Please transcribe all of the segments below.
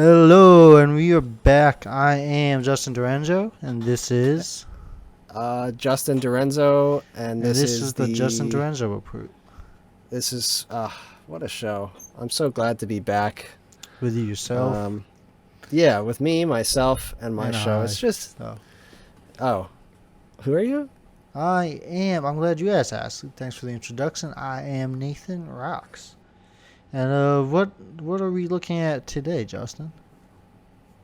Hello, and we are back. I am Justin Durango, and this is Justin Dorenzo, and and this this is is the Justin the Durango report this is what a show. I'm so glad to be back. with yourself Um, yeah, with me, myself, and my and show. I. It's just So oh, who are you? I am. I'm glad you asked, Ashley. Thanks for the introduction. I am Nathan Rocks, and what are we looking at today, Justin?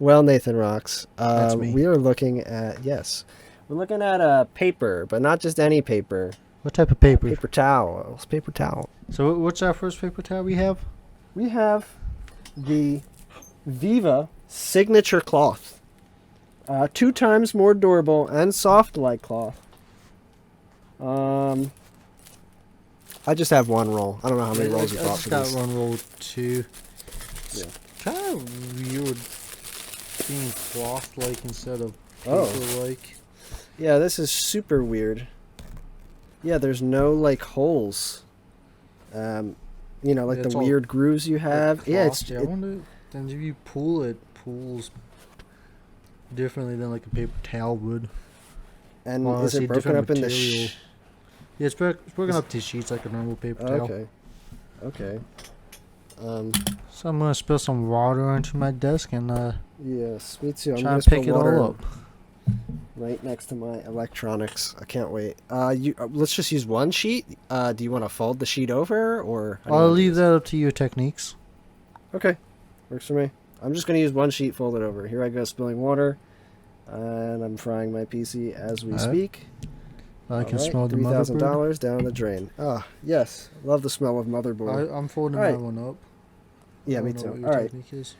Well, Nathan Rocks. That's me. We are looking at we're looking at a paper, but not just any paper. What type of paper? Paper towels. Paper towel. So what's our first paper towel we have? We have the Viva signature cloth. 2 times more durable and soft like cloth. I just have one roll. I don't know how many rolls you I bought just for got these. one roll too. Yeah. Kind of weird being cloth like instead of Oh. paper like. Yeah, this is super weird. Yeah, there's no like holes. Like It's the all, weird grooves you have. Like Yeah, cloth. I wonder. Then if you pull it, pulls differently than like a paper towel would. and Well, I is see it broken different up into material. Yeah, it's broken up to sheets like a normal paper towel. Okay. Okay. So I'm gonna spill some water onto my desk and Yes, me too. I'm try gonna and spill pick it water all up. right next to my electronics. I can't wait. Let's just use one sheet. Do you want to fold the sheet over, or how do you I'll wanna do leave this? that up to your techniques. Okay, works for me. I'm just gonna use one sheet folded over. Here I go, spilling water, and I'm frying my PC as we Alright. speak. I can Alright, smell the motherboard. $3,000 down the drain. Ah, yes, love the smell of motherboard. I'm folding Alright. my one up. Yeah, I me don't know too. what your All right, technique is.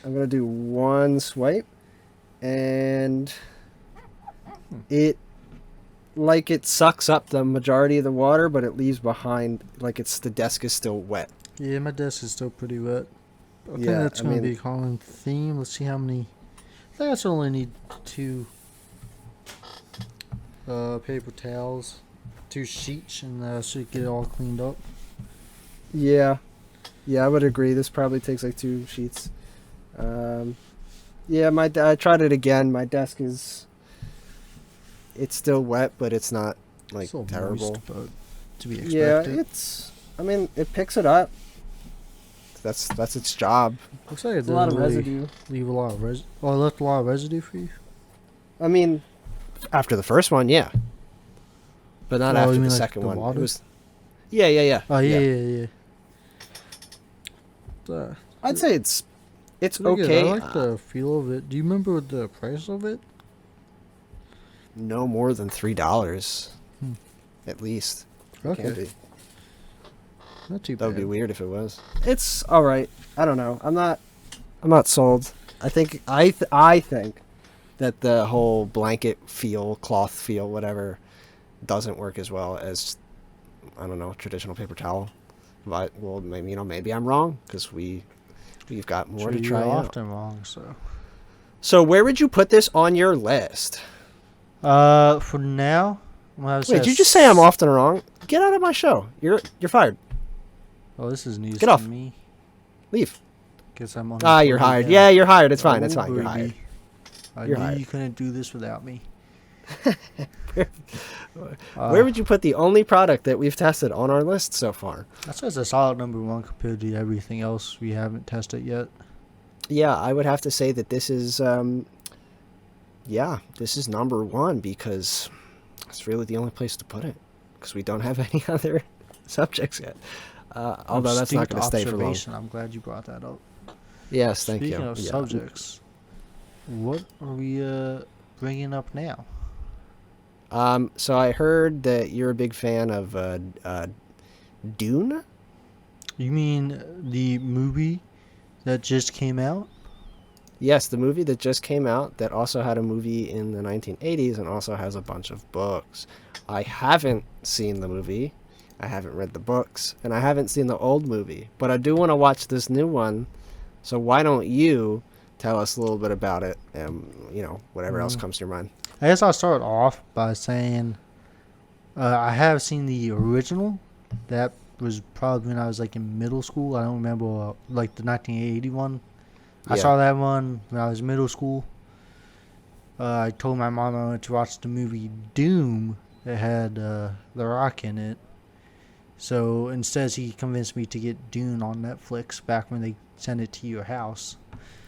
I'm gonna do one swipe, and it sucks up the majority of the water, but it leaves behind the desk is still wet. Yeah, my desk is still pretty wet. I think Yeah, that's I gonna mean- be a common theme. Let's see how many. I think I only need 2 paper towels, 2 sheets, and should get it all cleaned up. Yeah, I would agree. This probably takes like 2 sheets. Yeah, I tried it again. My desk it's still wet, but it's not like Still terrible. moist, but to be Yeah, expected. it picks it up. That's its job. Looks like it It's a lot of doesn't really residue. leave a lot of residue. Oh, I left a lot of residue for you. I mean, after the first one, yeah, but not Oh, after you the mean, like, second the one. water? It was. Yeah. Oh yeah. I'd say it's Pretty good. okay. I like the feel of it. Do you remember the price of it? No more than $3, Hmm. at least. Okay, Can't be. not too bad. That would be weird if it was. It's all right. I don't know. I'm not sold. I think I think that the whole blanket feel, cloth feel, whatever, doesn't work as well as, I don't know, traditional paper towel. But well, maybe I'm wrong because we've got more to try You're out. often wrong, so. So where would you put this on your list? For now, I'm gonna Wait, did you just say I'm often wrong? Get out of my show. You're fired. Oh, this is news Get to off. me. Leave. Guess I'm on. You're hired. Yeah, you're hired. It's fine. It's fine. You're baby. hired. I You're knew hired. you couldn't do this without me. Where would you put the only product that we've tested on our list so far? That's just a solid number 1 compared to everything else we haven't tested yet. Yeah, I would have to say that this is, this is number 1 because it's really the only place to put it because we don't have any other subjects yet. Although that's not going to stay for long. Observation. I'm glad you brought that up. Yes, thank you. Speaking of Yeah. subjects, what are we bringing up now? So I heard that you're a big fan of Dune. You mean the movie that just came out? Yes, the movie that just came out that also had a movie in the 1980s and also has a bunch of books. I haven't seen the movie, I haven't read the books, and I haven't seen the old movie, but I do want to watch this new one. So why don't you tell us a little bit about it and, whatever else comes to your mind. I guess I'll start off by saying I have seen the original. That was probably when I was like in middle school. I don't remember like the 1981 I Yeah. saw that one when I was in middle school. I told my mom I wanted to watch the movie Doom that had The Rock in it. So instead, he convinced me to get Dune on Netflix back when they send it to your house.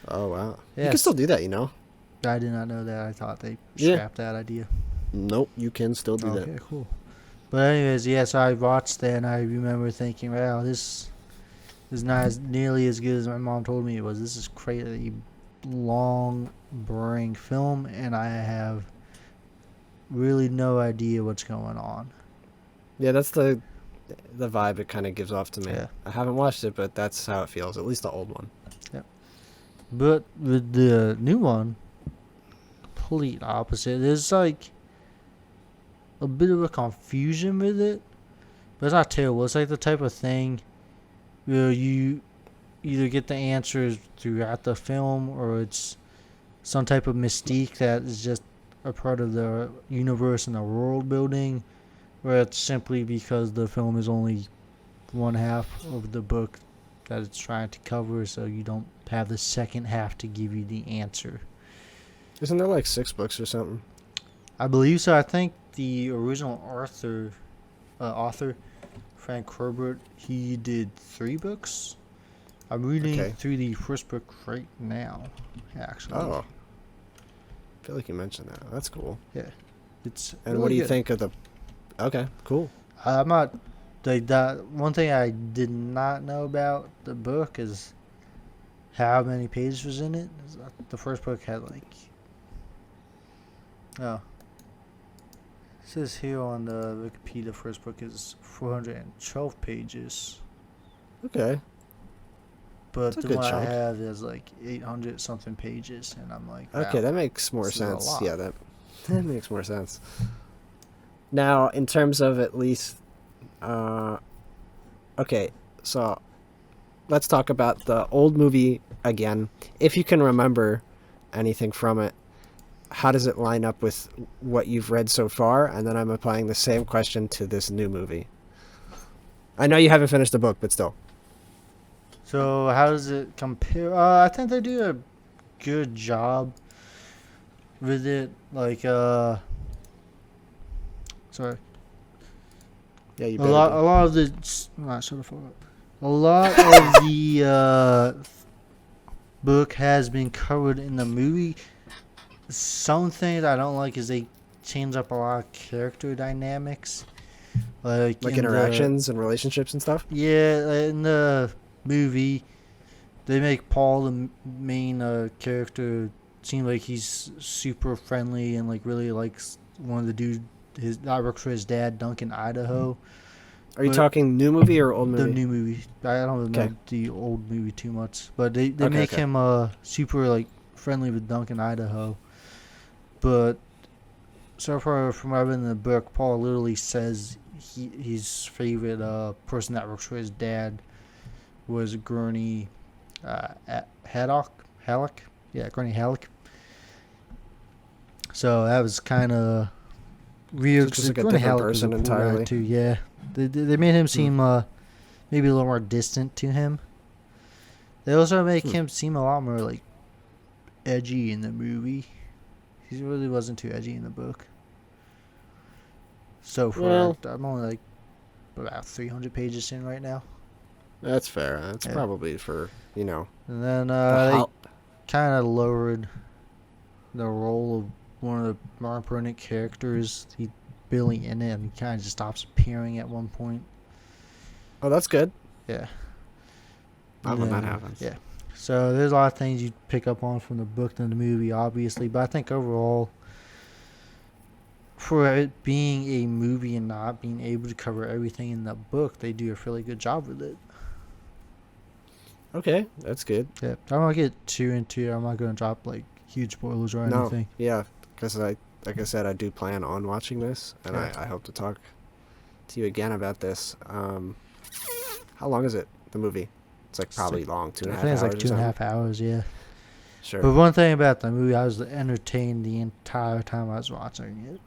Oh wow. You can Yes, still do that, you know. I did not know that. I thought they Yeah. scrapped that idea. Nope. You can still do that. Okay, cool. But anyways, yes, I watched that and I remember thinking, wow, this is not nearly as good as my mom told me it was. This is crazy long, boring film, and I have really no idea what's going on. Yeah, that's the vibe it kind of gives off to me. Yeah. I haven't watched it, but that's how it feels. At least the old one. But with the new one, complete opposite. There's like a bit of a confusion with it, but it's not terrible. It's like the type of thing where you either get the answers throughout the film or it's some type of mystique that is just a part of the universe and the world building, where it's simply because the film is only one half of the book that it's trying to cover, so you don't have the second half to give you the answer. Isn't there like 6 books or something? I believe so. I think the original author Frank Herbert, he did 3 books. I'm reading Okay. through the first book right now, actually. Oh. I feel like you mentioned that. That's cool. It's And really what do you good. think of the? Okay, cool. I'm not like that. One thing I did not know about the book is how many pages was in it. The first book had like, oh, it says here on the Wikipedia, the first book is 412 pages, Okay. but That's a the good one I chunk. have is like 800 something pages, and I'm like, Okay, wow, that makes more this is a sense. lot. Yeah, that makes more sense. Now, in terms of at least, okay, so let's talk about the old movie again. If you can remember anything from it, how does it line up with what you've read so far? And then I'm applying the same question to this new movie. I know you haven't finished the book, but still. So how does it compare? I think they do a good job with it. Like, sorry, Yeah, you a better lot, be. a lot of the, shut the fuck up. A lot of the book has been covered in the movie. Some things I don't like is they change up a lot of character dynamics, like Like in interactions and relationships and stuff? in the movie, they make Paul the main character seem like he's super friendly and like really likes one of the dude his that works for his dad, Duncan, Idaho. Are you But talking new movie or old the movie? new movie, I don't know Okay. the old movie too much, but they Okay, make okay. him super like friendly with Duncan, Idaho. But so far from what I've read in the book, Paul literally says his favorite person that works for his dad was Gurney Haddock. Yeah, Gurney Halleck. So that was kind of weird It's just because like a Gurney different Halleck was a person cool entirely. guy too. Yeah, they made him seem maybe a little more distant to him. They also make him seem a lot more like edgy in the movie. He really wasn't too edgy in the book. So far, Well- I'm only like about 300 pages in right now. That's fair. That's Yeah. probably for, you know, And then the they how- kind of lowered the role of one of the more important characters. He barely in it, and he kind of just stops appearing at one point. Oh, that's good. Yeah. Not when that Yeah. happens. Yeah. So there's a lot of things you pick up on from the book than the movie, obviously. But I think overall, for it being a movie and not being able to cover everything in the book, they do a really good job with it. Okay, that's good. Yeah. I don't want to get too into it. I'm not going to drop like huge spoilers or No, anything. yeah, because like I said, I do plan on watching this, and Yeah. I hope to talk to you again about this. How long is it? The movie? It's like probably long, two and I a half think it's hours. like or 2.5 something? hours, yeah. Sure. But one thing about the movie, I was entertained the entire time I was watching it.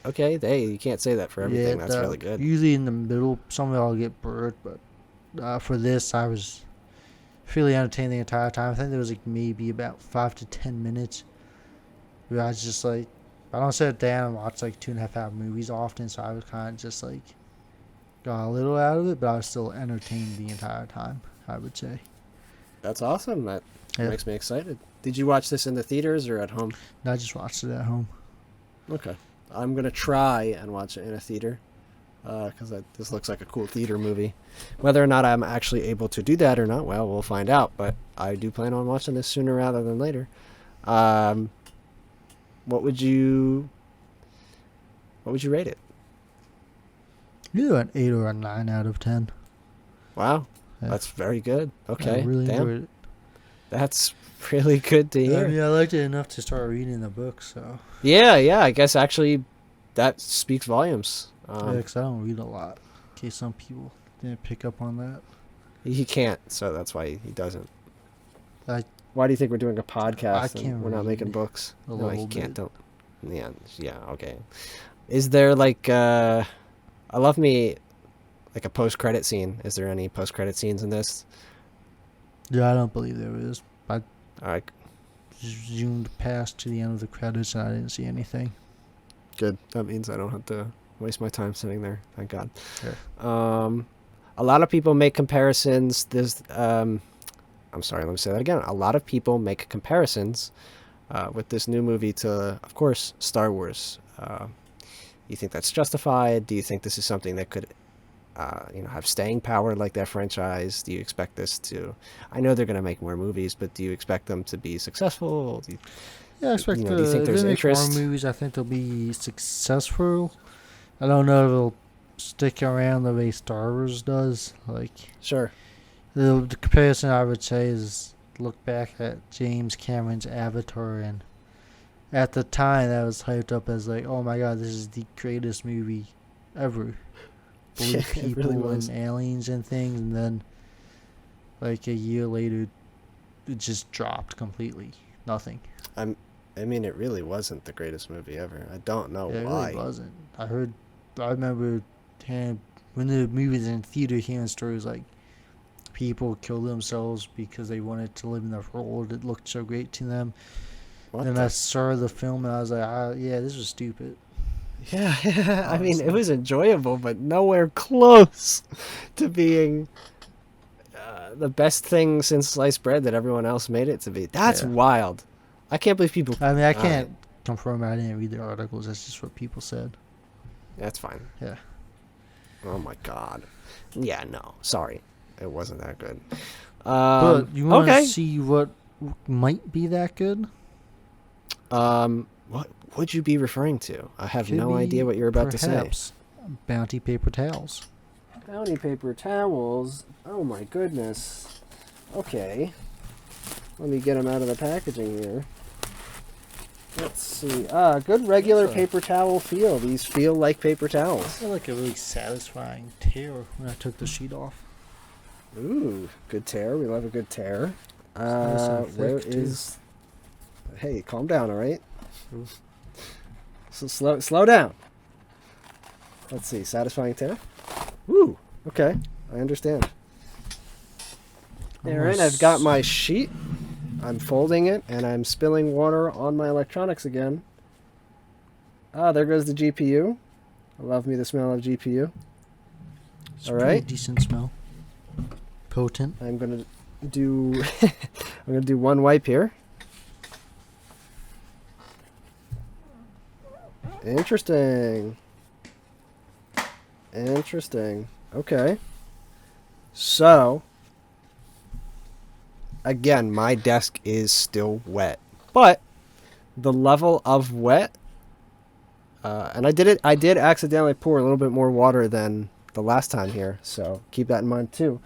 Okay, hey, you can't say that for everything. That's really good. Usually in the middle, some of it I'll get bored, but for this, I was Really entertained the entire time. I think there was like maybe about 5 to 10 minutes where I was just like, I don't sit down and watch like 2.5 hour movies often, so I was kind of just like got a little out of it, but I was still entertained the entire time, I would say. That's awesome. That Yeah. makes me excited. Did you watch this in the theaters or at home? And I just watched it at home. Okay. I'm going to try and watch it in a theater because this looks like a cool theater movie. Whether or not I'm actually able to do that or not, well, we'll find out. But I do plan on watching this sooner rather than later. What would you rate it? Either an 8 or a 9 out of 10. Wow. Yeah. That's very good. Okay. I really Damn. enjoyed it. That's really good to hear. I mean, I liked it enough to start reading the book, so. Yeah. I guess actually that speaks volumes. Yeah, because I don't read a lot. In case some people didn't pick up on that. He can't, so that's why he doesn't. I- Why do you think we're doing a podcast I and can't we're not read making books? a No, he little can't. bit. Don't. Yeah, okay. Is there like I love me like a post-credit scene. Is there any post-credit scenes in this? Yeah, I don't believe there is. I All right, zoomed past to the end of the credits and I didn't see anything. good. That means I don't have to waste my time sitting there. Thank God. Yeah. A lot of people make comparisons. I'm sorry, let me say that again. A lot of people make comparisons with this new movie to, of course, Star Wars. You think that's justified? Do you think this is something that could, have staying power like that franchise? Do you expect this to? I know they're going to make more movies, but do you expect them to be successful? Yeah, I expect do you think there's if they make more interest? movies, I think they'll be successful. I don't know if they'll stick around the way Star Wars does. Like, Sure. the comparison I would say is look back at James Cameron's Avatar, and at the time that was hyped up as like, oh my god, this is the greatest movie ever. Blue Yeah, it people really was. and aliens and things, and then like a year later, it just dropped completely. Nothing. I mean, it really wasn't the greatest movie ever. I don't know Yeah, it why. really wasn't. I remember when the movie was in theater, hearing stories like people killed themselves because they wanted to live in the world. It looked so great to them. What And the I saw the film and I was like, yeah, this was stupid. Yeah, I mean, it Honestly. was enjoyable, but nowhere close to being the best thing since sliced bread that everyone else made it to be. That's Yeah. wild. I can't believe people. I mean, I can't confirm it. I didn't read the articles. That's just what people said. That's fine. Yeah. Oh my god. Yeah, no, sorry, it wasn't that good. But you want to okay. see what might be that good? What would you be referring to? I have Could no be idea what you're about to say. perhaps Bounty paper towels. Bounty paper towels. Oh my goodness. Okay. Let me get them out of the packaging here. Let's see. Good regular That's a- paper towel feel. These feel like paper I towels. feel like a really satisfying tear when I took the sheet off. Ooh, good tear. We love a good tear. nice and Where thick, too. is? Hey, calm down, all right? Ooh. So slow down. Let's see. Satisfying tear. Ooh. Okay, I understand. All right, I've got my sheet. I'm folding it, and I'm spilling water on my electronics again. There goes the GPU. I love me the smell of GPU. It's All pretty right. decent smell. Potent. I'm gonna do. I'm gonna do one wipe here. Interesting. Okay. So, again, my desk is still wet, but the level of wet, and I did accidentally pour a little bit more water than the last time here, so keep that in mind too.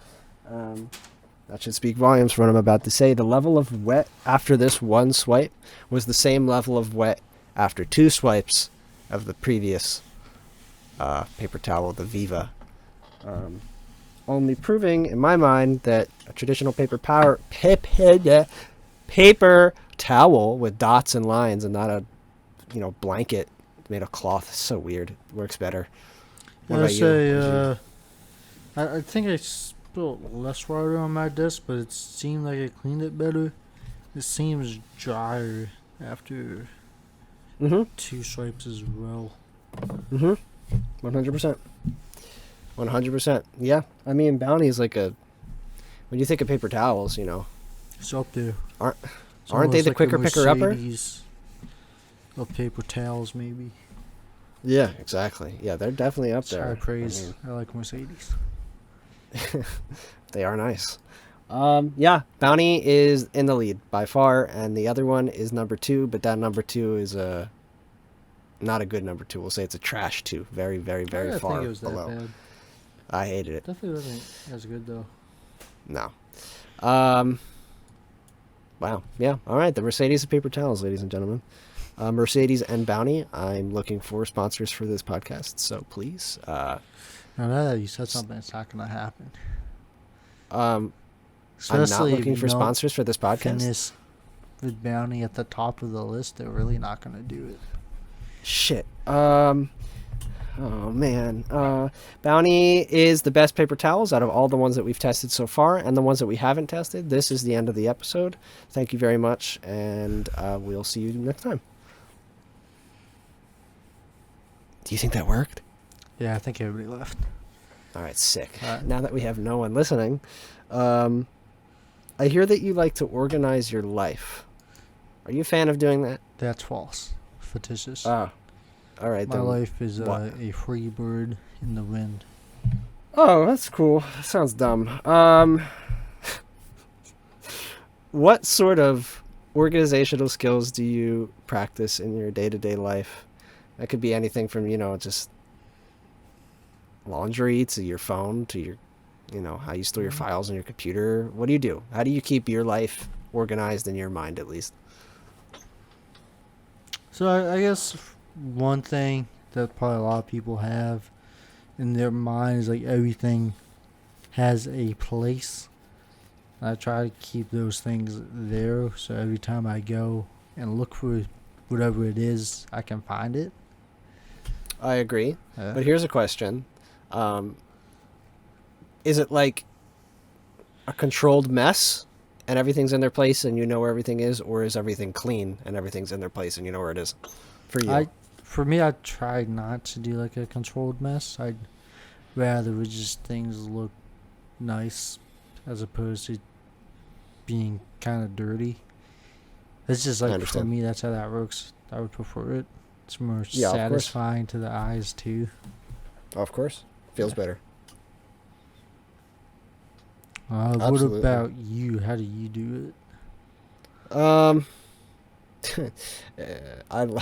That should speak volumes for what I'm about to say. The level of wet after this one swipe was the same level of wet after 2 swipes of the previous paper towel, the Viva. Only proving, in my mind, that a traditional paper towel with dots and lines and not a blanket made of cloth is so weird. It works better. What I about you? say, I think I spilled less water on my desk, but it seemed like I cleaned it better. It seems drier after Mm-hmm. 2 swipes as well. Mm-hmm. 100%. 100%. Yeah. I mean, Bounty is like a... When you think of paper towels, you know... It's up there. It's Aren't they almost the like quicker picker-upper? Mercedes of paper towels, maybe. Yeah, exactly. Yeah, they're definitely up It's there. high praise. I mean, I like Mercedes. they are nice. Yeah, Bounty is in the lead by far, and the other one is number 2, but that number 2 is not a good number 2. We'll say it's a trash 2. Very, very, I very didn't far think it was that below. bad. I hated it. Definitely wasn't as good though. No. Wow. Yeah. All right. The Mercedes of paper towels, ladies and gentlemen. Mercedes and Bounty. I'm looking for sponsors for this podcast, so please. Now that you said something, it's not gonna happen. I'm not looking for sponsors for this podcast. Finish with Bounty at the top of the list. They're really not gonna do it. Shit. Oh man. Bounty is the best paper towels out of all the ones that we've tested so far, and the ones that we haven't tested. This is the end of the episode. Thank you very much, and we'll see you next time. Do you think that worked? Yeah, I think everybody left. All right, sick. All right. Now that we have no one listening, I hear that you like to organize your life. Are you a fan of doing that? That's false. Fictitious. Oh, all right. My then life is what? a free bird in the wind. Oh, that's cool. That sounds dumb. What sort of organizational skills do you practice in your day-to-day life? That could be anything from, just laundry to your phone to your, how you store your files on your computer. What do you do? How do you keep your life organized in your mind, at least? So I guess one thing that probably a lot of people have in their mind is like everything has a place. I try to keep those things there, so every time I go and look for whatever it is, I can find it. I agree. But here's a question. Is it like a controlled mess and everything's in their place and you know where everything is, or is everything clean and everything's in their place and you know where it is? For you. For me, I try not to do like a controlled mess. I'd rather just things look nice as opposed to being kind of dirty. It's just like, for me, that's how that works. I would prefer it. It's more satisfying to the eyes too. Of course. Feels better. What about you? How do you do it? I'm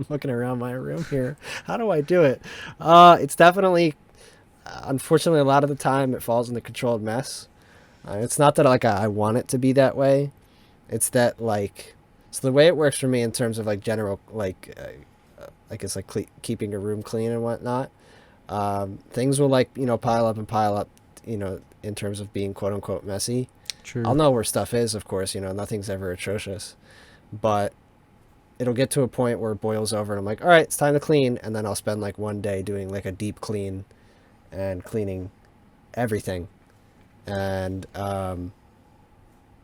looking around my room here. How do I do it? It's definitely, unfortunately, a lot of the time it falls in the controlled mess. It's not that I want it to be that way. It's that so the way it works for me in terms of general I guess keeping a room clean and whatnot. Things will pile up, in terms of being quote unquote messy. True. I'll know where stuff is, of course, nothing's ever atrocious, but it'll get to a point where it boils over and I'm like, all right, it's time to clean. And then I'll spend one day doing a deep clean and cleaning everything. And,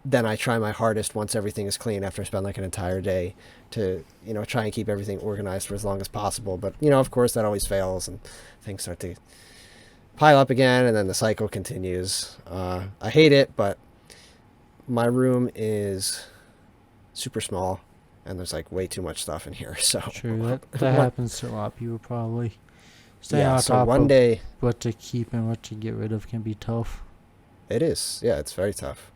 then I try my hardest once everything is clean after I spend an entire day to, try and keep everything organized for as long as possible. But, of course that always fails and things start to pile up again and then the cycle continues. I hate it, but my room is super small and there's way too much stuff in here. So true, that happens to a lot of people probably. Staying on so top one of day what to keep and what to get rid of can be tough. It is. Yeah, it's very tough.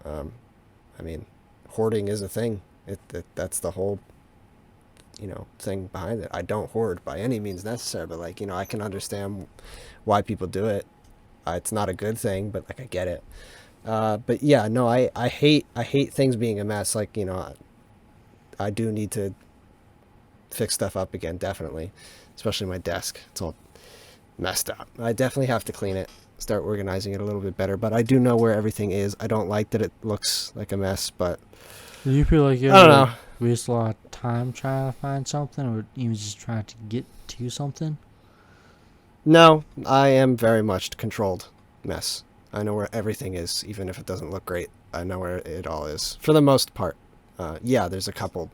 Hoarding is a thing. That's the whole, thing behind it. I don't hoard by any means necessary, but I can understand why people do it. It's not a good thing, but I get it. But yeah, no, I hate things being a mess. I do need to fix stuff up again, definitely, especially my desk. It's all messed up. I definitely have to clean it, start organizing it a little bit better, but I do know where everything is. I don't like that it looks like a mess, but Do you feel like you I don't know. waste a lot of time trying to find something, or even just trying to get to something? No, I am very much controlled mess. I know where everything is, even if it doesn't look great. I know where it all is for the most part. Yeah, there's a couple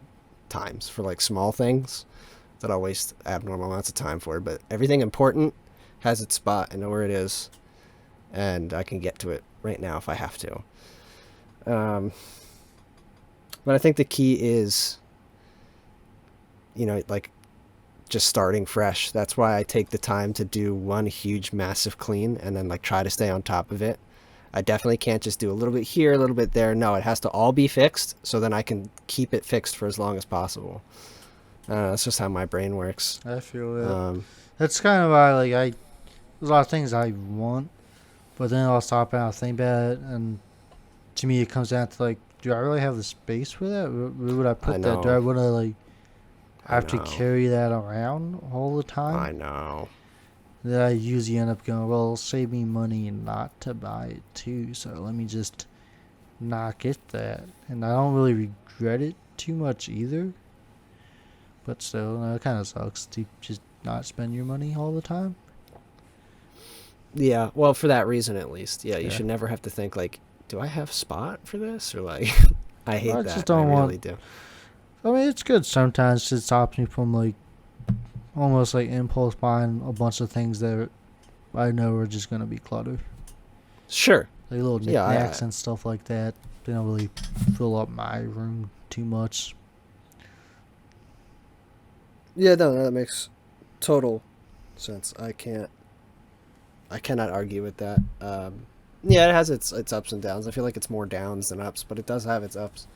times for like small things that I'll waste abnormal amounts of time for, but everything important has its spot. I know where it is, and I can get to it right now if I have to. But I think the key is, like just starting fresh. That's why I take the time to do one huge massive clean and then like try to stay on top of it. I definitely can't just do a little bit here, a little bit there. No, it has to all be fixed so then I can keep it fixed for as long as possible. That's just how my brain works. I feel it. That's kind of why, like, there's a lot of things I want, but then I'll stop and I'll think about it, and to me it comes down to, like, do I really have the space for that? Where would I put that? Do I want to, like, have to carry that around all the time? I know. Then I usually end up going, well, it'll save me money not to buy it too, so let me just not get that. And I don't really regret it too much either. But still, it kind of sucks to just not spend your money all the time. Yeah, well, for that reason at least. Yeah, you should never have to think, like, do I have spot for this? Or, like, I hate that. Just don't I really do. I mean, it's good sometimes. It stops me from, like, almost like impulse buying a bunch of things that I know are just going to be clutter. Sure. Like little knickknacks and stuff like that. They don't really fill up my room too much. Yeah, no, that makes total sense. I cannot argue with that. Yeah, it has its ups and downs. I feel like it's more downs than ups, but it does have its ups.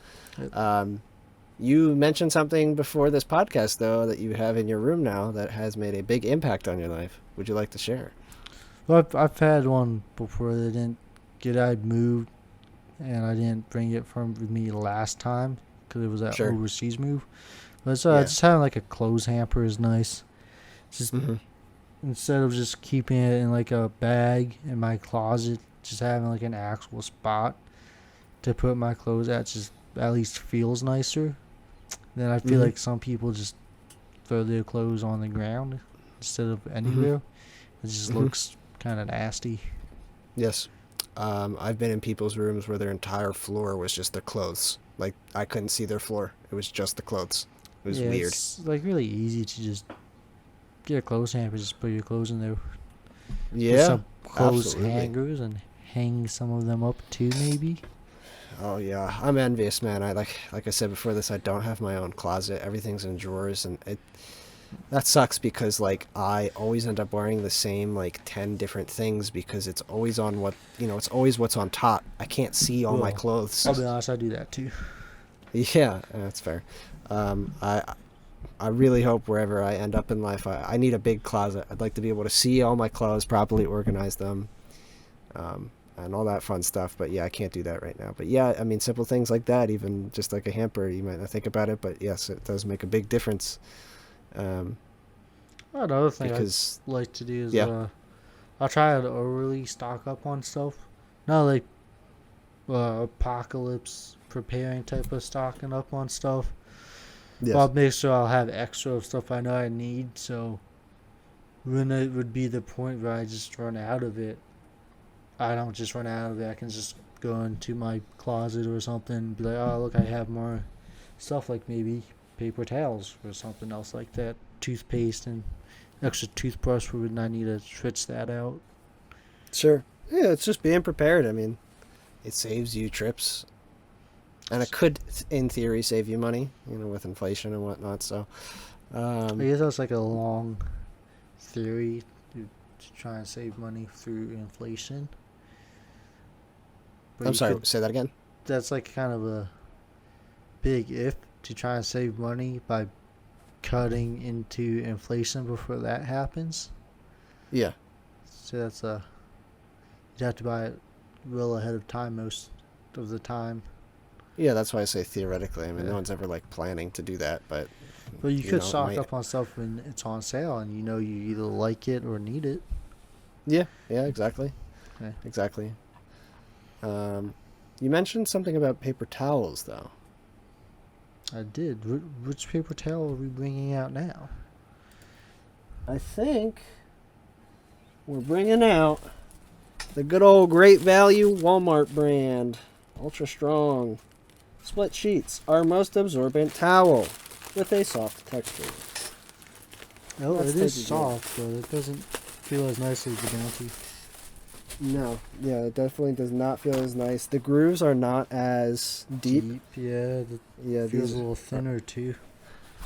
You mentioned something before this podcast, though, that you have in your room now that has made a big impact on your life. Would you like to share? Well, I've had one before that didn't get I'd moved, and I didn't bring it with me last time because it was that overseas move. But just having like a clothes hamper is nice. Just instead of just keeping it in like a bag in my closet, just having like an actual spot to put my clothes at just at least feels nicer. Then I feel like some people just throw their clothes on the ground instead of anywhere. It just looks kind of nasty. Yes. I've been in people's rooms where their entire floor was just their clothes. Like, I couldn't see their floor. It was just the clothes. It was weird. It's like really easy to just get a clothes hamper, just put your clothes in there. Yeah, put some clothes hangers and hang some of them up too, maybe. Oh yeah, I'm envious, man. I like I said before this, I don't have my own closet. Everything's in drawers, and that sucks because like I always end up wearing the same like 10 different things because it's always on it's always what's on top. I can't see all my clothes. I'll be honest, I do that too. Yeah, that's fair. I really hope wherever I end up in life, I need a big closet. I'd like to be able to see all my clothes, properly organize them, and all that fun stuff. But yeah, I can't do that right now. But yeah, I mean, simple things like that, even just like a hamper, you might not think about it, but yes, it does make a big difference. Another thing I like to do is I'll try to overly stock up on stuff. Not like apocalypse preparing type of stocking up on stuff. Yes. I'll make sure I'll have extra of stuff I know I need, so when it would be the point where I just run out of it, I don't just run out of it. I can just go into my closet or something and be like, oh, look, I have more stuff, like maybe paper towels or something else like that, toothpaste and extra toothbrush for when I need to switch that out. Sure. Yeah, it's just being prepared. I mean, it saves you trips. And it could, in theory, save you money, with inflation and whatnot. So, I guess that's like a long theory to try and save money through inflation. But I'm sorry, say that again? That's like kind of a big if to try and save money by cutting into inflation before that happens. Yeah. So that's you'd have to buy it well ahead of time most of the time. Yeah, that's why I say theoretically. I mean, no one's ever like planning to do that, but you could stock up on stuff when it's on sale, and you either like it or need it. Yeah, exactly. Okay. Exactly. You mentioned something about paper towels, though. I did. Which paper towel are we bringing out now? I think we're bringing out The good old Great Value Walmart brand. Ultra strong. Split sheets. Our most absorbent towel. With a soft texture. Oh, Let's it take is a guess. soft, but it doesn't feel as nice as the Bounty. No. Yeah, it definitely does not feel as nice. The grooves are not as deep. Yeah, Yeah, it feels a little thinner too.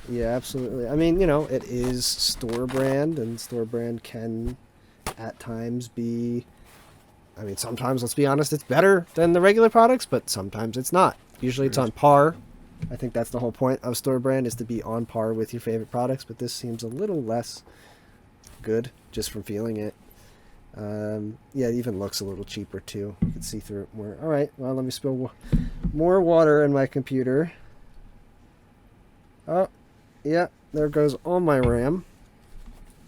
Yeah, absolutely. I mean, you know, it is store brand, and store brand can at times be, I mean, sometimes, let's be honest, it's better than the regular products, but sometimes it's not. Usually it's on par. I think that's the whole point of store brand, is to be on par with your favorite products, but this seems a little less good just from feeling it. Yeah, it even looks a little cheaper too. You can see through it more. All right, well, let me spill more water in my computer. Oh, yeah, there goes all my RAM.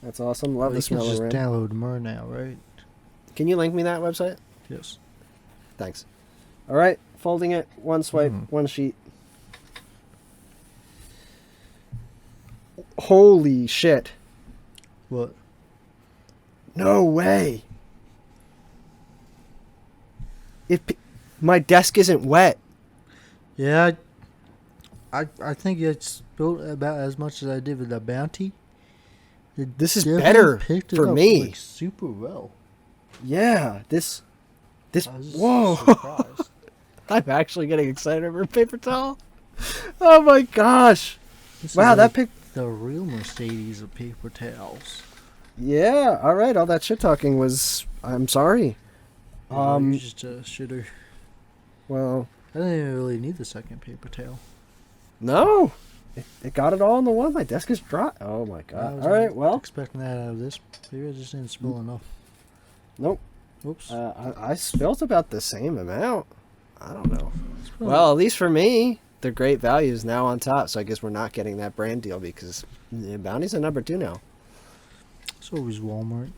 That's awesome. Love the smell of You RAM. can just download more now, right? Can you link me that website? Yes. Thanks. All right, folding it. One swipe, one sheet. Holy shit. What? No way. My desk isn't wet. Yeah, I think it's built about as much as I did with the Bounty. This is better for me. Like, super well. Yeah, this. I was Whoa! surprised. I'm actually getting excited over a paper towel. Oh my gosh! This Wow, is that like pic. the real Mercedes of paper towels. Yeah. All right. All that shit talking was. I'm sorry. You're just a shitter. Well. I didn't even really need the second paper towel. No. It got it all in the one. My desk is dry. Oh my god. All right. Well. Expecting that out of this. Maybe I just didn't spill enough. Nope. Oops. I spilled about the same amount. I don't know. Well, at least for me, the Great Value is now on top. So I guess we're not getting that brand deal because Bounty's a number 2 now. It's always Walmart.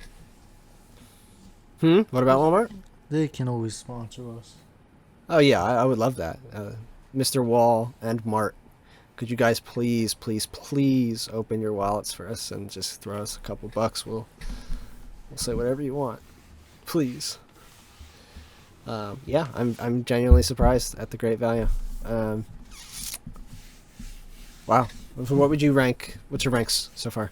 What about Walmart? They can always sponsor us. Oh yeah, I would love that. Mr. Wall and Mart, could you guys please open your wallets for us and just throw us a couple bucks? We'll say whatever you want, please. Yeah, I'm genuinely surprised at the Great Value. Wow. So what would you rank? What's your ranks so far?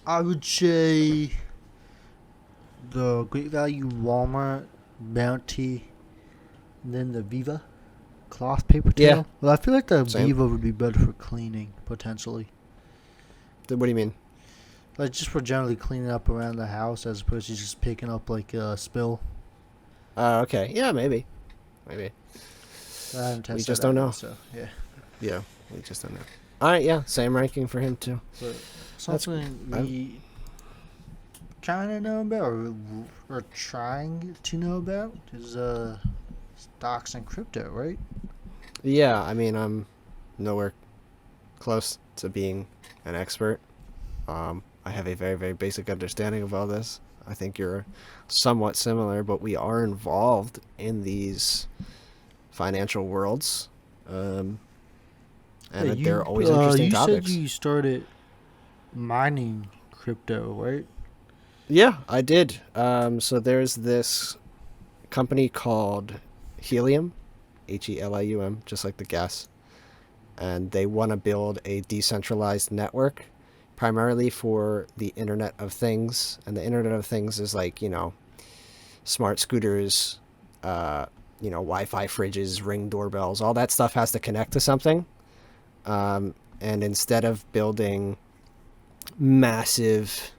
I would say the Great Value, Walmart, Bounty, and then the Viva cloth paper towel. Yeah. Well, I feel like the Same. Viva would be better for cleaning, potentially. What do you mean? Like, just for generally cleaning up around the house as opposed to just picking up, like, a spill. Okay. Yeah, maybe. I haven't tested We just that don't yet, know. So, yeah. Yeah, we just don't know. All right. Yeah, same ranking for him too. But something we kind of know about, or trying to know about, is stocks and crypto, right? Yeah, I mean, I'm nowhere close to being an expert. I have a very, very basic understanding of all this. I think you're somewhat similar, but we are involved in these financial worlds. And they're always interesting topics. You said you started mining crypto, right? Yeah, I did. So there's this company called Helium, Helium, just like the gas. And they want to build a decentralized network, primarily for the Internet of Things. And the Internet of Things is like, smart scooters, Wi-Fi fridges, Ring doorbells, all that stuff has to connect to something. And instead of building massive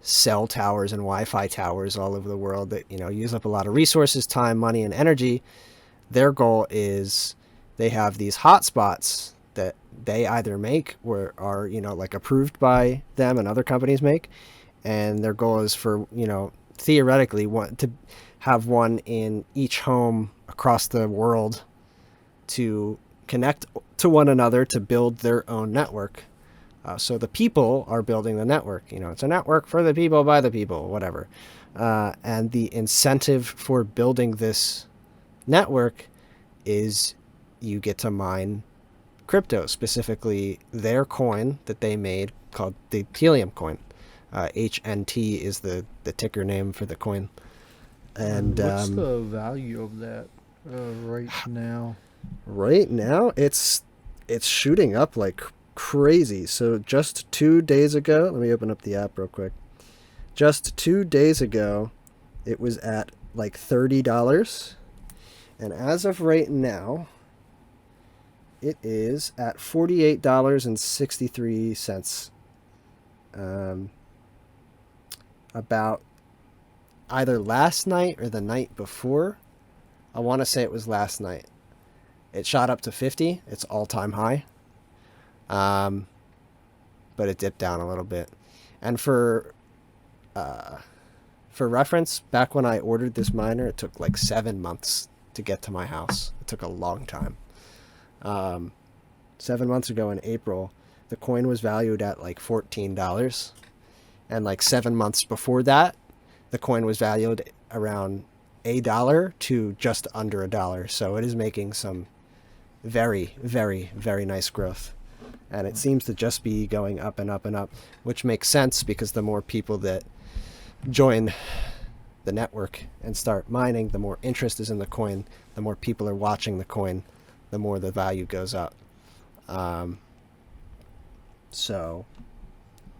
cell towers and Wi-Fi towers all over the world that, use up a lot of resources, time, money, and energy, their goal is they have these hotspots that they either make or are, like approved by them and other companies make. And their goal is for, theoretically to have one in each home across the world to connect to one another to build their own network. So the people are building the network. It's a network for the people, by the people, whatever. And the incentive for building this network is you get to mine crypto, specifically their coin that they made called the Helium coin. HNT is the ticker name for the coin. And what's the value of that right now? Right now, it's shooting up like crazy. So just 2 days ago, let me open up the app real quick. Just 2 days ago, it was at like $30. And as of right now, it is at $48.63. About either last night or the night before. I want to say it was last night. It shot up to 50. It's all-time high. But it dipped down a little bit. And for reference, back when I ordered this miner, it took like 7 months to get to my house. It took a long time. 7 months ago in April, the coin was valued at like $14. And like 7 months before that, the coin was valued around $1 to just under $1. So it is making some very, very, very nice growth. And it seems to just be going up and up and up, which makes sense because the more people that join the network and start mining, the more interest is in the coin, the more people are watching the coin, the more the value goes up. So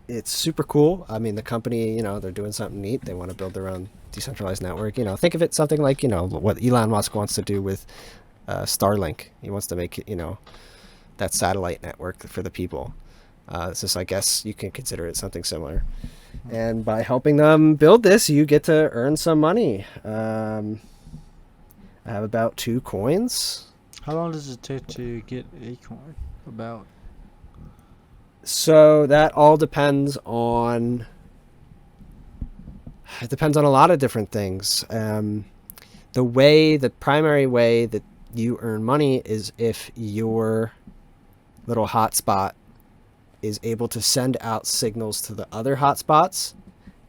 it's super cool. I mean, the company, they're doing something neat. They want to build their own decentralized network. Think of it something like, what Elon Musk wants to do with Starlink. He wants to make it, that satellite network for the people. I guess you can consider it something similar. And by helping them build this, you get to earn some money. I have about 2 coins. How long does it take to get a coin? About. So that all depends on. It depends on a lot of different things. The primary way that you earn money is if your little hotspot is able to send out signals to the other hotspots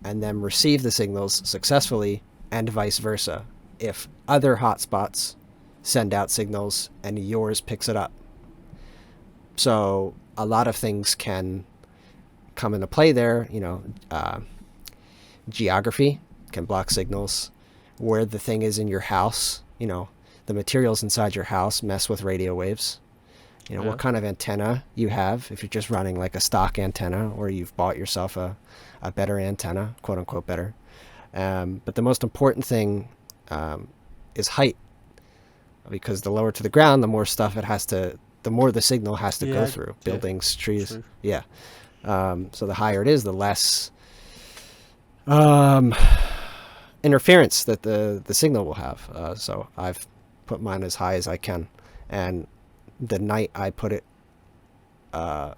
and then receive the signals successfully, and vice versa. If other hotspots send out signals and yours picks it up. So a lot of things can come into play there. Geography can block signals. Where the thing is in your house, the materials inside your house mess with radio waves. What kind of antenna you have, if you're just running like a stock antenna, or you've bought yourself a better antenna, quote unquote better. But the most important thing is height, because the lower to the ground, the more the signal has to go through buildings, trees. True. Yeah. So the higher it is, the less interference that the signal will have. So I've put mine as high as I can, and the night I put it, I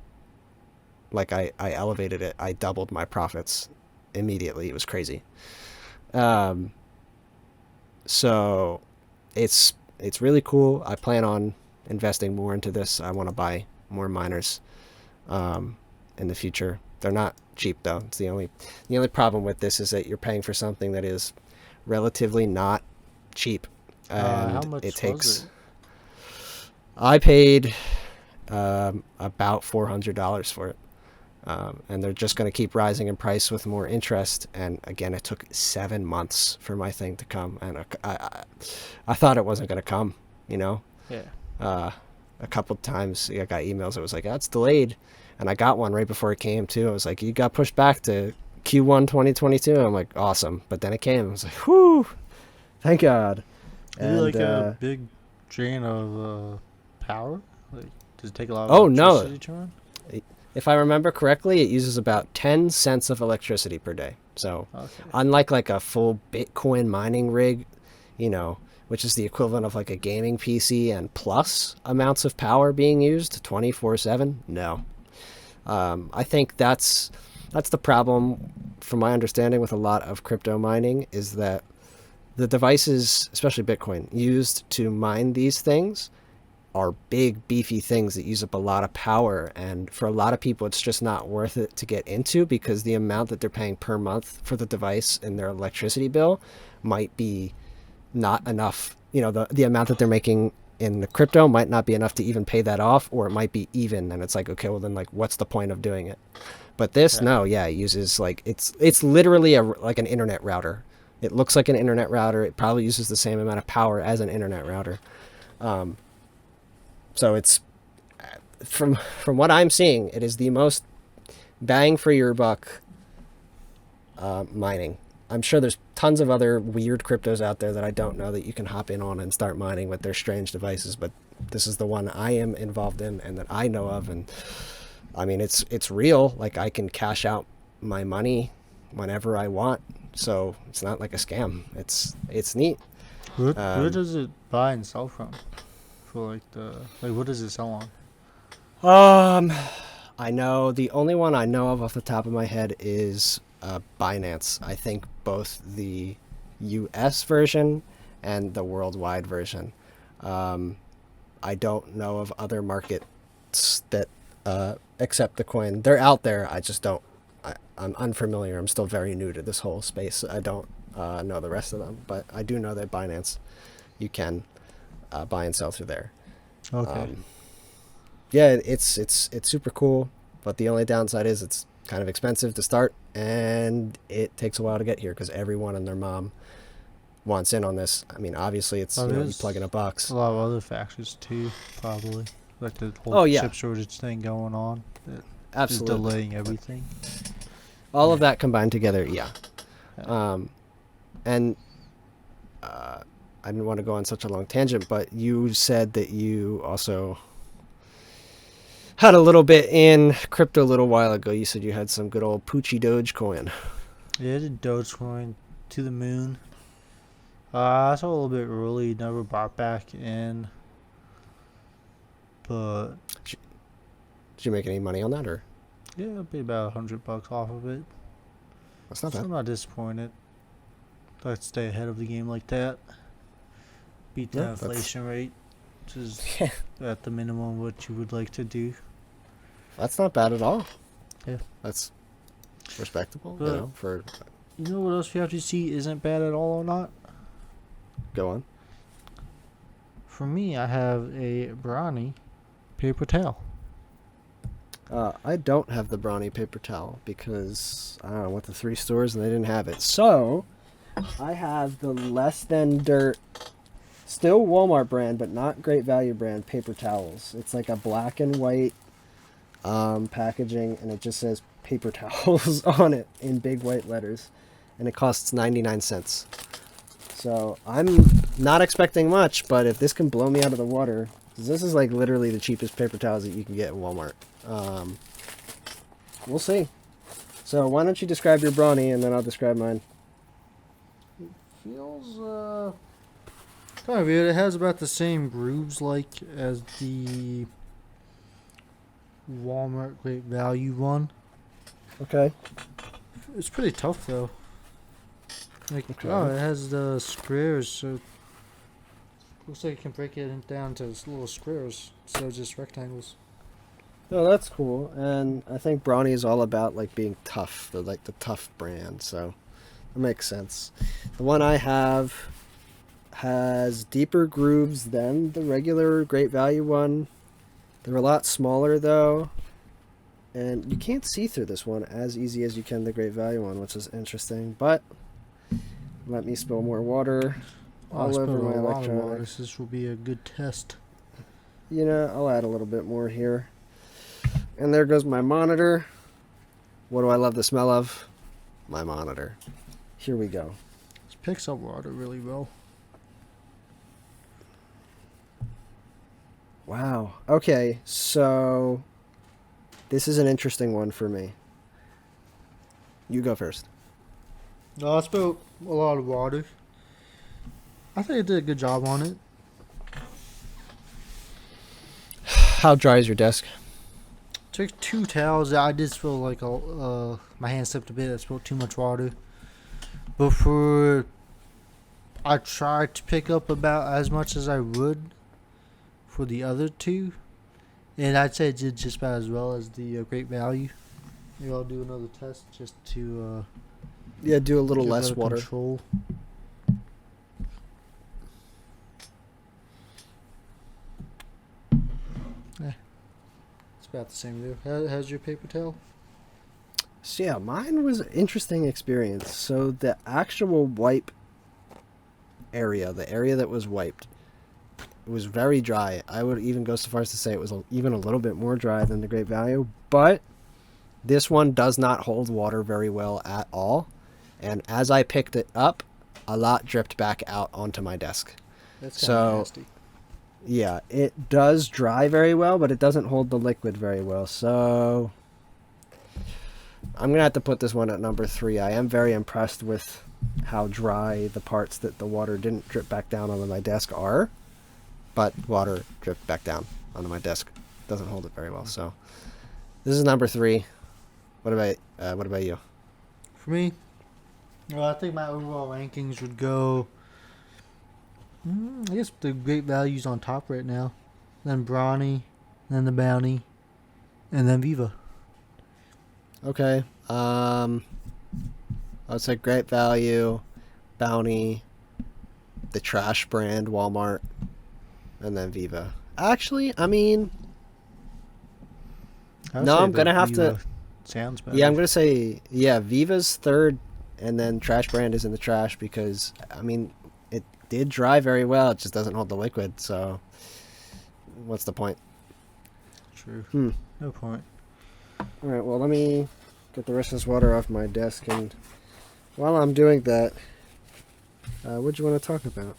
elevated it, I doubled my profits immediately. It was crazy. So it's really cool. I plan on investing more into this. I want to buy more miners in the future. They're not cheap though. It's the only problem with this is that you're paying for something that is relatively not cheap, and how much it takes. was it? I paid about $400 for it, and they're just going to keep rising in price with more interest. And again, it took 7 months for my thing to come, and I thought it wasn't going to come. Yeah. A couple of times I got emails. It was like, it's delayed, and I got one right before it came too. I was like, you got pushed back to Q1 2022. I'm like, awesome. But then it came. I was like, whoo, thank God. Is it a big drain of power? Does it take a lot of electricity to run? If I remember correctly, it uses about 10 cents of electricity per day. So unlike like a full Bitcoin mining rig, which is the equivalent of like a gaming PC and plus amounts of power being used 24/7, no. I think that's the problem, from my understanding, with a lot of crypto mining, is that the devices, especially Bitcoin, used to mine these things are big, beefy things that use up a lot of power. And for a lot of people, it's just not worth it to get into, because the amount that they're paying per month for the device in their electricity bill might be not enough. The amount that they're making in the crypto might not be enough to even pay that off, or it might be even, and it's like, okay, well then like what's the point of doing it? But this, no, yeah, it uses like it's literally like an internet router. It looks like an internet router. It probably uses the same amount of power as an internet router. So it's from what I'm seeing, it is the most bang for your buck mining. I'm sure there's tons of other weird cryptos out there that I don't know that you can hop in on and start mining with their strange devices, but this is the one I am involved in and that I know of. And I mean, it's real. Like, I can cash out my money whenever I want, so it's not like a scam. It's neat. Where does it buy and sell from? For what does it sell on? I know the only one I know of off the top of my head is Binance. I think both the US version and the worldwide version. I don't know of other markets that accept the coin. They're out there. I just don't. I'm unfamiliar. I'm still very new to this whole space. I don't know the rest of them, but I do know that Binance, you can buy and sell through there. Okay. Yeah, it's super cool, but the only downside is it's kind of expensive to start, and it takes a while to get here because everyone and their mom wants in on this. I mean, obviously, it's you plug in a box. A lot of other factors too, probably, like the whole chip shortage thing going on. Absolutely, is delaying everything. All of that combined together, yeah. And I didn't want to go on such a long tangent, but you said that you also had a little bit in crypto a little while ago. You said you had some good old Poochie Dogecoin. Yeah, the Dogecoin to the moon. I saw a little bit early, never bought back in. But did you make any money on that, or? Yeah, I paid about $100 off of it. That's not bad. I'm not disappointed. I'd stay ahead of the game like that. Beat the inflation rate, which is at the minimum what you would like to do. That's not bad at all. Yeah. That's respectable, but, you know what else you have to see isn't bad at all or not? Go on. For me, I have a brownie paper towel. I don't have the brownie paper towel because I don't know, went to 3 stores and they didn't have it. So I have the Less Than Dirt, still Walmart brand, but not Great Value brand paper towels. It's like a black and white packaging, and it just says paper towels on it in big white letters, and it costs 99 cents. So I'm not expecting much, but if this can blow me out of the water, because this is like literally the cheapest paper towels that you can get at Walmart. We'll see. So why don't you describe your brownie and then I'll describe mine. It feels kind of weird. It has about the same grooves as the Walmart Great Value one. Okay. It's pretty tough though. It has the squares, so looks like you can break it down to little squares, so just rectangles. No, that's cool, and I think brownie is all about being tough. They're like the tough brand, so that makes sense. The one I have has deeper grooves than the regular Great Value one. They're a lot smaller though, and you can't see through this one as easy as you can the Great Value one, which is interesting. But let me spill more water all over my electronics. This will be a good test. I'll add a little bit more here. And there goes my monitor. What do I love the smell of? My monitor. Here we go. This picks up water really well. Wow. Okay, so this is an interesting one for me. You go first. No, I spilled a lot of water. I think I did a good job on it. How dry is your desk? Took 2 towels. I did spill my hand slipped a bit. I spilled too much water. But I tried to pick up about as much as I would for the other 2. And I'd say it did just about as well as the Great Value. Maybe I'll do another test just to... do a little less water. Control. about the same there. How's your paper towel? So yeah, mine was an interesting experience. So the actual wipe area, the area that was wiped, it was very dry. I would even go so far as to say it was even a little bit more dry than the Great Value. But this one does not hold water very well at all. And as I picked it up, a lot dripped back out onto my desk. That's kind of nasty. Yeah, it does dry very well, but it doesn't hold the liquid very well. So I'm going to have to put this one at number 3. I am very impressed with how dry the parts that the water didn't drip back down onto my desk are. But water dripped back down onto my desk. Doesn't hold it very well. So this is number 3. What about you? For me, well, I think my overall rankings would go... I guess the Great Value's on top right now. Then Brawny, then the Bounty, and then Viva. Okay. I would say Great Value, Bounty, the trash brand, Walmart, and then Viva. Actually, I mean... No, I'm going to have to... Sounds better. Yeah, I'm going to say, Viva's 3rd, and then trash brand is in the trash because, I mean... did dry very well. It just doesn't hold the liquid, so what's the point? True. No point. All right, well, let me get the rest of this water off my desk, and while I'm doing that, what do you want to talk about?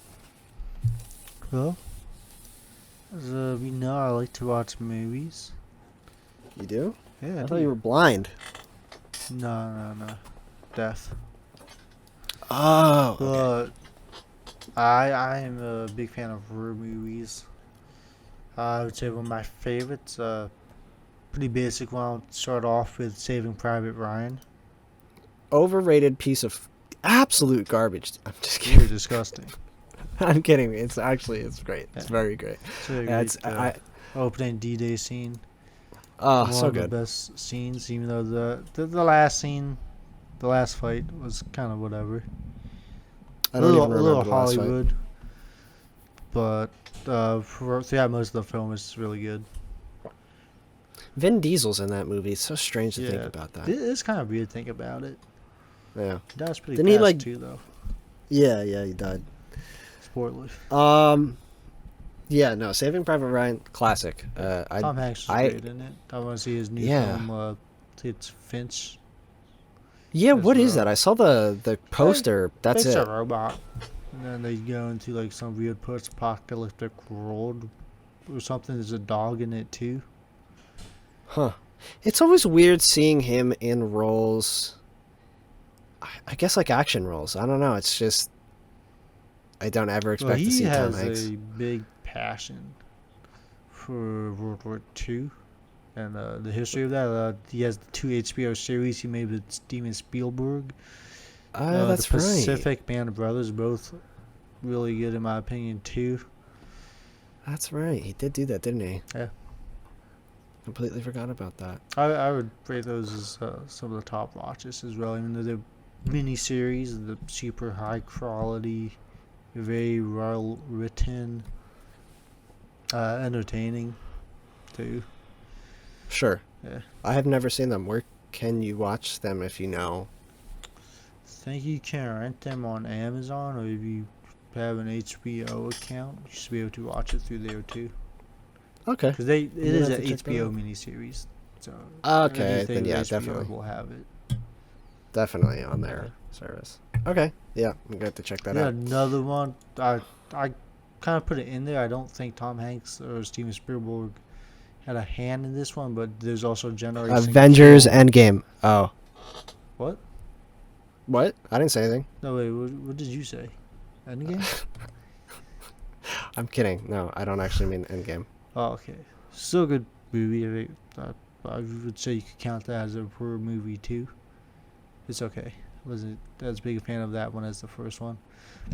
Well, as we know, I like to watch movies. You do? Yeah, I thought you were blind. No. Deaf. Oh. But I am a big fan of horror movies. I would say one of my favorites, pretty basic one. I'll start off with Saving Private Ryan. Overrated piece of absolute garbage. I'm just kidding. You're disgusting. I'm kidding. It's great. It's Yeah. very great. It's a great, opening D-Day scene. Oh, one so of good. the best scenes, even though the last scene, the last fight was kind of whatever. I don't even remember a little the last fight. Hollywood, but most of the film is really good. Vin Diesel's in that movie. It's so strange to think Yeah, about that. It's kind of weird to think about it. Yeah. That was pretty Didn't he, fast too, though. Yeah, he died. Spoilers. Yeah, no, Saving Private Ryan, classic. Tom Hanks is great in it. I want to see his new film. It's Finch. Yeah, what is that? I saw the poster. That's it's it. a robot. And then they go into like some weird post-apocalyptic world or something. There's a dog in it too. Huh. It's always weird seeing him in roles. I guess like action roles. I don't know. It's just I don't ever expect to see Tom Hanks. He has a big passion for World War II and the history of that. He has the 2 HBO series he made with Steven Spielberg. That's the right. Pacific Band of Brothers, both really good in my opinion too. That's right. He did do that, didn't he? Yeah. Completely forgot about that. I would rate those as some of the top watches as well. Even though they're mini-series, the super high quality, very well written, entertaining too. Sure. Yeah. I have never seen them. Where can you watch them if you know? I think you can rent them on Amazon, or if you have an HBO account, you should be able to watch it through there too. Okay. Because it is have an to check that HBO out. miniseries. So Okay, then yeah, HBO definitely. will have it. Definitely on their service. Okay. Yeah, I'm going to have to check that Yeah, out. another one. I kind of put it in there. I don't think Tom Hanks or Steven Spielberg had a hand in this one, but there's also Generation Avengers Kill. Endgame. Oh. What? What? I didn't say anything. No, wait. What did you say? Endgame? I'm kidding. No, I don't actually mean Endgame. Oh, okay. Still a good movie. I would say you could count that as a horror movie too. It's okay. Wasn't as big a fan of that one as the first one.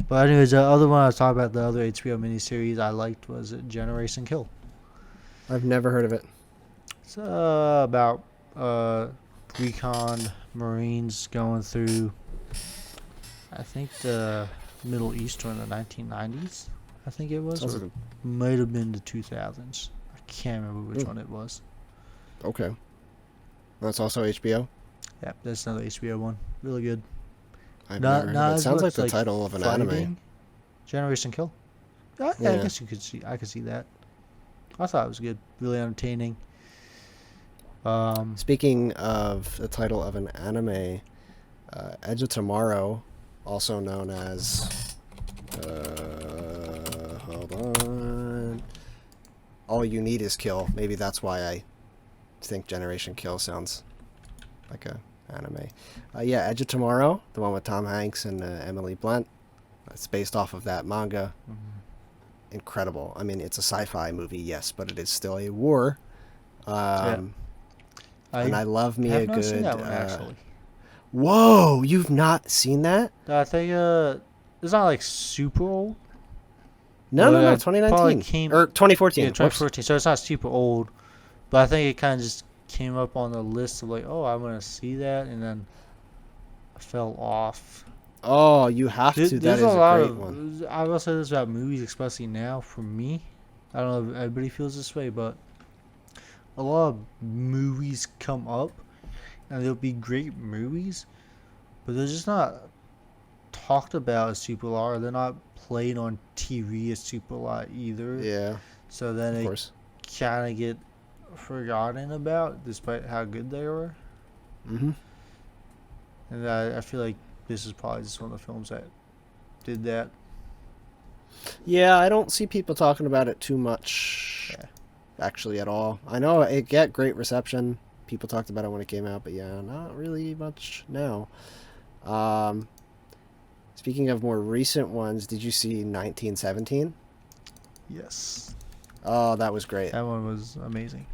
But anyways, the other one I was talking about, the other HBO miniseries I liked was Generation Kill. I've never heard of it. It's about recon Marines going through, I think, the Middle East during the 1990s. I think it was. Sounds Or like might have been the 2000s. I can't remember which one it was. Okay. That's also HBO? Yeah, that's another HBO one. Really good. I've Not never heard not of it. as Sounds like much the like title of an anime. fighting. Generation Kill. Yeah, I Yeah. guess you could see. I could see that. I thought it was good. Really entertaining. Um, Speaking of the title of an anime, Edge of Tomorrow, also known as... hold on. All You Need Is Kill. Maybe that's why I think Generation Kill sounds like a anime. Yeah, Edge of Tomorrow, the one with Tom Hanks and Emily Blunt. It's based off of that manga. Incredible. I mean, it's a sci-fi movie, yes, but it is still a war. yeah. And I love me have a not good. seen that one actually. Whoa, you've not seen that? I think it's not like super old. No, Well, no, no, it probably 2019 came- or 2014. Yeah, Whoops. 2014. So it's not super old, but I think it kind of just came up on the list of like, oh, I'm gonna see that, and then I fell off. Oh, you have to. That There's is a lot great of. one. I will say this about movies, especially now for me. I don't know if everybody feels this way, but a lot of movies come up, and they'll be great movies, but they're just not talked about as super lot. They're not played on TV as super lot either. Yeah, So then of they course. kind of get forgotten about, despite how good they are. Mm-hmm. And I feel like this is probably just one of the films that did that. Yeah, I don't see people talking about it too much, Yeah. actually, at all. I know it got great reception. People talked about it when it came out, but yeah, not really much now. Speaking of more recent ones, did you see 1917? Yes. Oh, that was great. That one was amazing.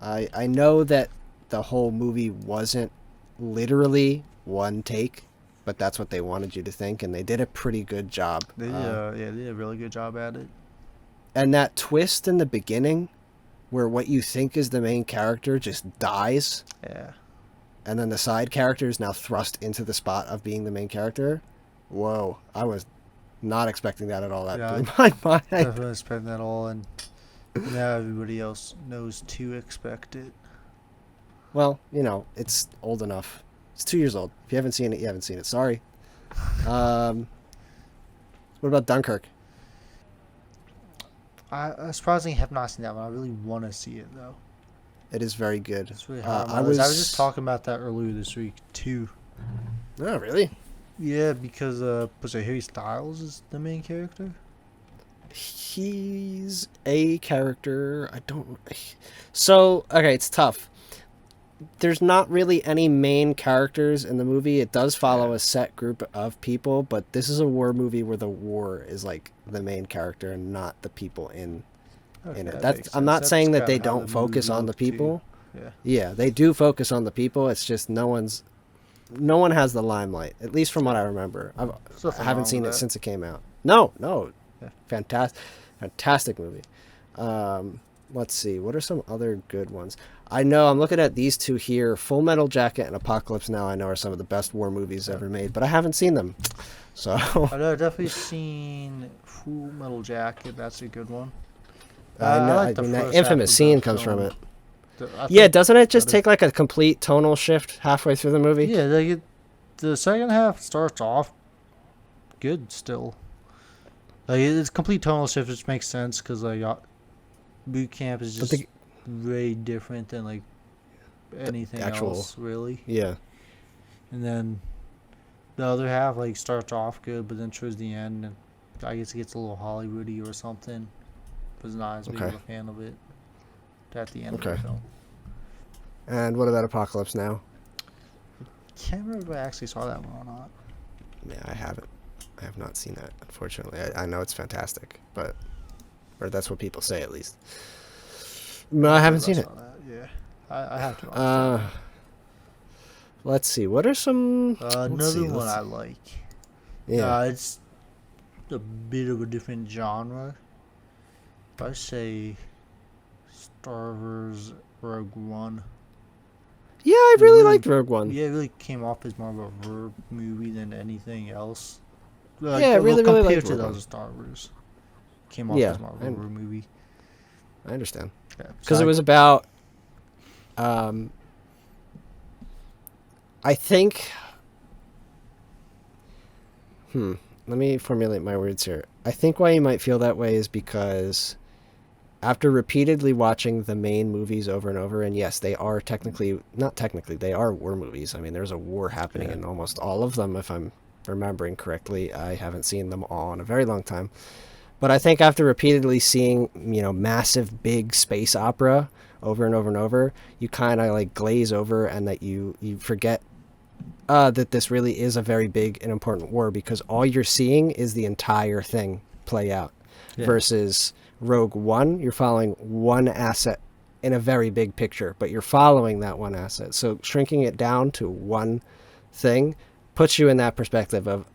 I know that the whole movie wasn't literally one take, but that's what they wanted you to think, and they did a pretty good job. They did, they did a really good job at it. And that twist in the beginning, where what you think is the main character just dies, Yeah. and then the side character is now thrust into the spot of being the main character. Whoa, I was not expecting that at all. That Yeah, blew my mind. Definitely expect that all, and now everybody else knows to expect it. Well, you know, it's old enough. It's 2 years old. If you haven't seen it, you haven't seen it. Sorry. What about Dunkirk? I surprisingly have not seen that one. I really want to see it though. It is very good. It's really hard. I I was was just talking about that earlier this week too. Oh, really? Yeah, because was it Harry Styles is the main character? He's a character. I don't. So, okay, it's tough. There's not really any main characters in the movie. It does follow a set group of people, but this is a war movie where the war is like the main character and not the people in Okay, it. that That's makes I'm sense. not That's saying that kinda they how don't the focus movie on the looked, too. people. Yeah. Yeah, they do focus on the people. It's just no one has the limelight, at least from what I remember. I Nothing haven't wrong seen with it that. since it came out. No, Yeah. fantastic movie. Let's see, what are some other good ones? I know I'm looking at these two here. Full Metal Jacket and Apocalypse Now, I know, are some of the best war movies ever made, but I haven't seen them. So I know I've definitely seen Full Metal Jacket. That's a good one. I know. like I the mean, that first half infamous of scene the comes from film. it. I Yeah, think doesn't it just that is- take like a complete tonal shift halfway through the movie? Yeah, the second half starts off good still. Like it's complete tonal shift, which makes sense because like boot camp is But just way different than like anything actual- else really. Yeah. And then the other half like starts off good, but then towards the end, I guess it gets a little Hollywoody or something. Was not as big of Okay. a fan of it at the end of Okay. the film. And what about Apocalypse Now? Can't remember if I actually saw that one or not. Yeah, I haven't. I have not seen that, unfortunately. I know it's fantastic, or that's what people say at least. No, I haven't seen it. Saw that. Yeah, I have to. Let's see. What are some? Another one I like. Yeah. It's a bit of a different genre. If I say Star Wars Rogue One. Yeah, I really liked Rogue One. Yeah, it really came off as more of a verb movie than anything else. Yeah, I really compared liked to Rogue One. those Star Wars. Came off Yeah, as more of a and- verb movie. I understand. Yeah, Because so it was about Um, I think. Let me formulate my words here. I think why you might feel that way is because after repeatedly watching the main movies over and over, and yes, they are not technically, they are war movies. I mean, there's a war happening in almost all of them, if I'm remembering correctly. I haven't seen them all in a very long time. But I think after repeatedly seeing, massive, big space opera over and over and over, you kind of like glaze over and that you forget that this really is a very big and important war because all you're seeing is the entire thing play out. Yeah. Versus Rogue One, you're following one asset in a very big picture, but you're following that one asset. So shrinking it down to one thing puts you in that perspective of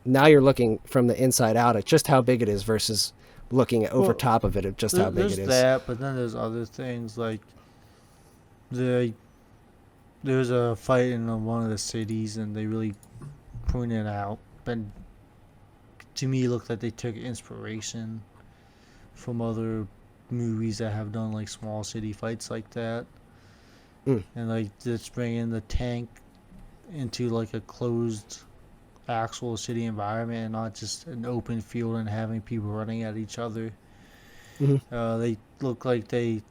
now you're looking from the inside out at just how big it is versus looking at over top of it at just how big it is. There's that, but then there's other things like there's a fight in one of the cities, and they really pointed out. But to me, it looked like they took inspiration from other movies that have done like small city fights like that, and like just bringing the tank into like a closed actual city environment and not just an open field and having people running at each other. They look like they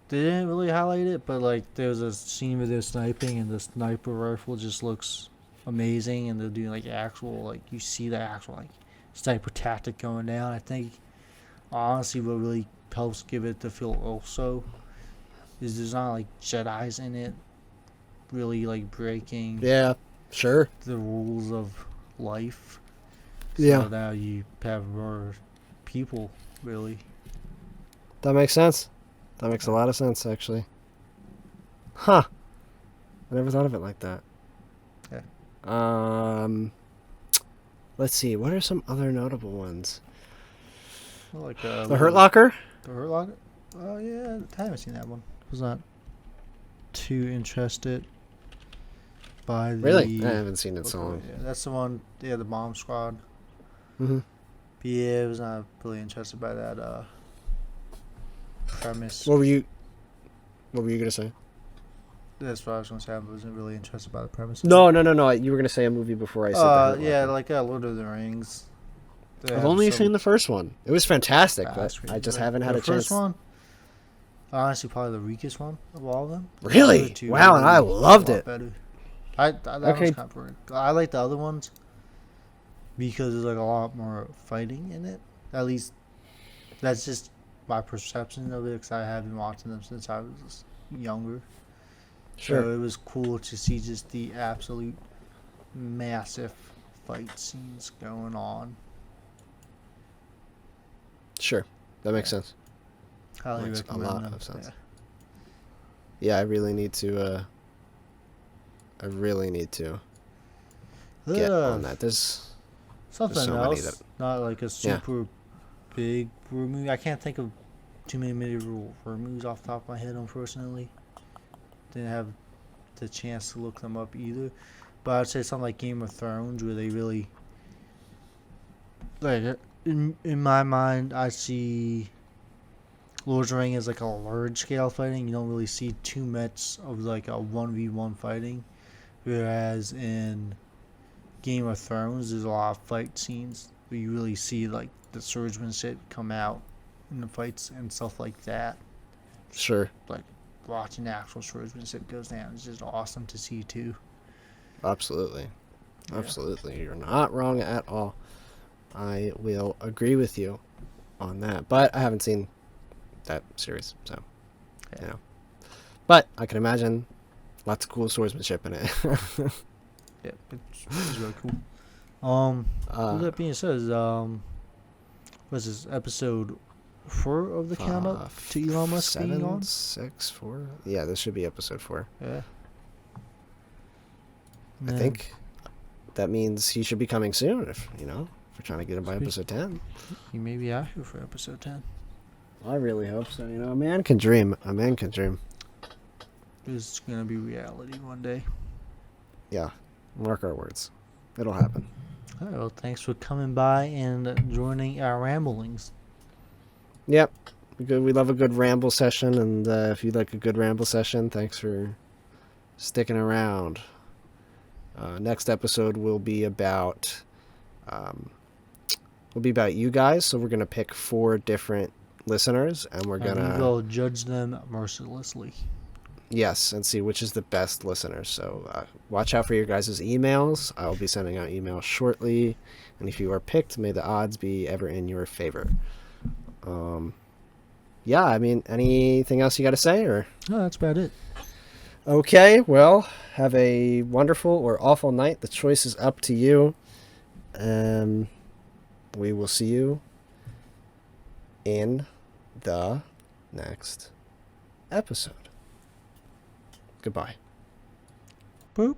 didn't really highlight it, but like there's a scene where they're sniping and the sniper rifle just looks amazing, and they're doing like actual, like you see the actual like sniper tactic going down. I think honestly what really helps give it the feel also is there's not like Jedis in it really like breaking the rules of life. So now you have more people really. That makes sense. That makes a lot of sense, actually. I never thought of it like that. Yeah. Let's see. What are some other notable ones? Like The Hurt Locker? The Hurt Locker? Oh, yeah. I haven't seen that one. I was not too interested by the... Really? I haven't seen it so long. Yeah, that's the one, the Bomb Squad. Mm-hmm. But yeah, I was not really interested by that premise. What were you going to say? That's what I was going to say. I wasn't really interested by the premise. No. You were going to say a movie before I said that. Yeah, like Lord of the Rings. I've only seen the first one. It was fantastic, but I just haven't had a chance. The first one, honestly, probably the weakest one of all of them. Really? Wow, and I loved it. Better. That was kind of boring. I like the other ones because there's like a lot more fighting in it. At least that's just my perception of it, because I have been watching them since I was younger. Sure. So it was cool to see just the absolute massive fight scenes going on. Sure, that makes sense. Highly Makes recommend a lot them. of sense. Yeah, I really need to. Get on that. There's something so else, that, not like a super big war movie. I can't think of too many medieval war movies off the top of my head, unfortunately. Didn't have the chance to look them up either. But I'd say something like Game of Thrones, where they really, like, in my mind, I see Lord of the Rings as like a large scale fighting. You don't really see too much of like a 1v1 fighting, whereas in Game of Thrones, there's a lot of fight scenes where you really see like the swordsmanship come out in the fights and stuff like that. Sure. Like watching the actual swordsmanship goes down is just awesome to see too. Absolutely. Yeah. Absolutely. You're not wrong at all. I will agree with you on that. But I haven't seen that series, so But I can imagine lots of cool swordsmanship in it. Yeah, it's really cool. With that being said, what's this, episode 4 of the count up to Elon Musk being on? 6, 4? Yeah, this should be episode 4. Yeah. I think that means he should be coming soon, if we're trying to get him by episode 10. He may be out here for episode 10. I really hope so. A man can dream. A man can dream. It's going to be reality one day. Yeah. Mark our words. It'll happen. All right, well, thanks for coming by and joining our ramblings. Yep. We love a good ramble session, and if you like a good ramble session, thanks for sticking around. Next episode will be about you guys. So we're gonna pick 4 different listeners, and we're And gonna we will judge them mercilessly. yes, and see which is the best listener. So watch out for your guys' emails. I'll be sending out emails shortly, and if you are picked, may the odds be ever in your favor. Yeah, I mean, anything else you got to say, or? No, that's about it. Okay, well, have a wonderful or awful night. The choice is up to you. We will see you in the next episode. Goodbye. Boop.